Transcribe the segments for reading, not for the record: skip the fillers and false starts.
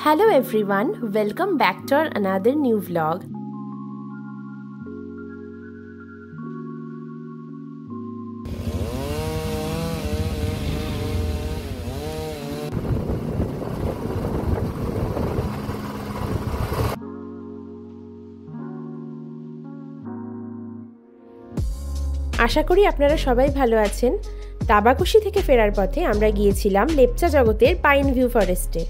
Hello everyone, welcome back to another new vlog. আশা করি আপনারা সবাই ভালো আছেন। তাবাকুশি থেকে ফেরার পথে আমরা গিয়েছিলাম লেপচা জগতের পাইন ভিউ ফরেস্টে।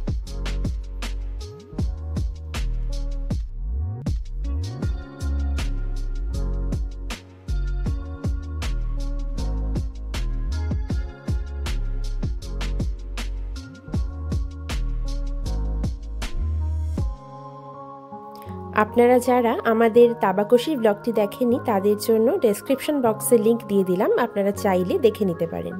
আপনারা যারা আমাদের তাবাকুশির ব্লগটি দেখেননি তাদের জন্য ডেসক্রিপশন বক্সে লিংক দিয়ে দিলাম, আপনারা চাইলে দেখে নিতে পারেন।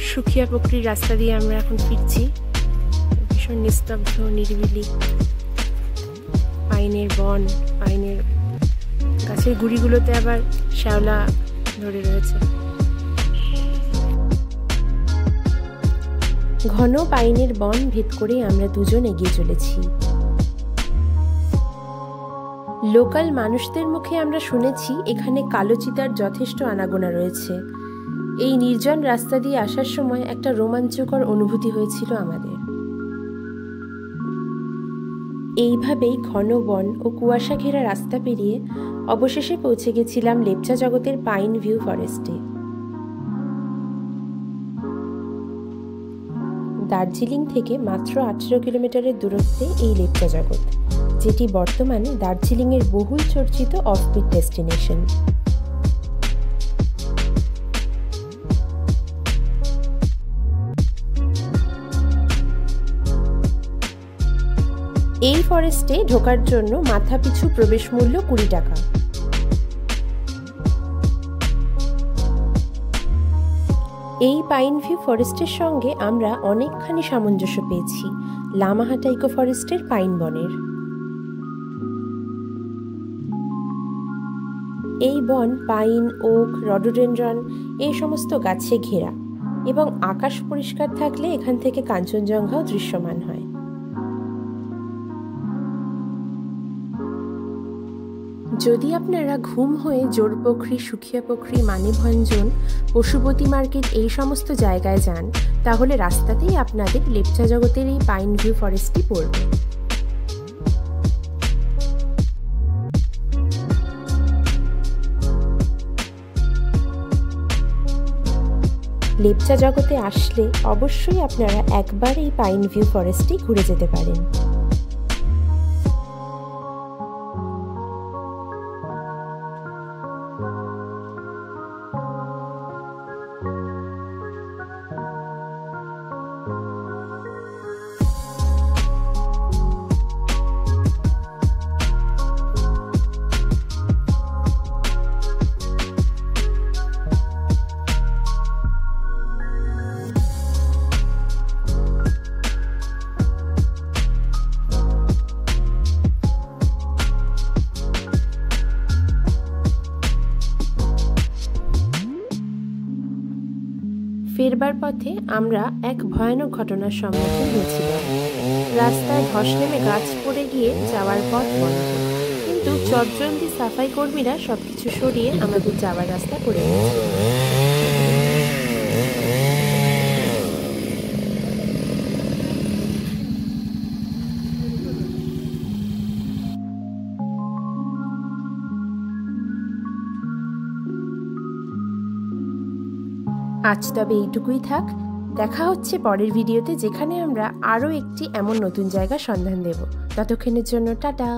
সুখিয়া পুকুরির রাস্তা দিয়ে আমরা এখন ফিরছি। ভীষণ নিস্তব্ধ, নিরিবিলি, পাইনের বন, পাইনের গাছের গুড়িগুলোতে আবার শ্যাওলা ধরে রয়েছে। ঘন পাইনের বন ভেদ করে আমরা দুজন এগিয়ে চলেছি। লোকাল মানুষদের মুখে আমরা শুনেছি এখানে কালো চিতার যথেষ্ট আনাগোনা রয়েছে। এই নির্জন রাস্তা দিয়ে আসার সময় একটা রোমাঞ্চকর অনুভূতি হয়েছিল আমাদের। এইভাবেই ঘন বন ও কুয়াশা ঘেরা রাস্তা পেরিয়ে অবশেষে পৌঁছে গেছিলাম লেপচা জগতের পাইন ভিউ ফরেস্টে। দার্জিলিং থেকে মাত্র 18 কিলোমিটারের দূরত্বে এই লেপচা জগৎ, যেটি বর্তমানে দার্জিলিংয়ের বহুল চর্চিত অফবিট ডেস্টিনেশন। এই ফরেস্টে ঢোকার জন্য মাথাপিছু প্রবেশ মূল্য 20 টাকা। এই পাইন ভিউ ফরেস্টের সঙ্গে আমরা অনেকখানি সামঞ্জস্য পেয়েছি লামাহাটা ইকো ফরেস্টের পাইন বনের। এই বন পাইন, ওক, রডোডেনড্রন এই সমস্ত গাছে ঘেরা এবং আকাশ পরিষ্কার থাকলে এখান থেকে কাঞ্চনজঙ্ঘাও দৃশ্যমান হয়। যদি আপনারা ঘুম হয়ে জোরপোখরি, সুখিয়া পুকুরি, মানেভঞ্জন, পশুপতি মার্কেট এই সমস্ত জায়গায় যান, তাহলে রাস্তাতেই আপনাদের লেপচা জগতের এই পাইন ভিউ ফরেস্টটি পড়বে। লেপচা জগতে আসলে অবশ্যই আপনারা একবার এই পাইন ভিউ ফরেস্টটি ঘুরে যেতে পারেন। ফেরবার পথে আমরা এক ভয়ানক ঘটনার সম্মুখীন হয়েছিলাম। রাস্তায় ধস নেমে গাছ পড়ে গিয়ে যাওয়ার পথ বন্ধ, কিন্তু চটজলদি সাফাই কর্মীরা সবকিছু সরিয়ে আমাদের যাওয়ার রাস্তা করে দিয়েছে। আজ তবে এইটুকুই থাক। দেখা হচ্ছে পরের ভিডিওতে, যেখানে আমরা আরও একটি এমন নতুন জায়গার সন্ধান দেব। ততক্ষণের জন্য টাটা।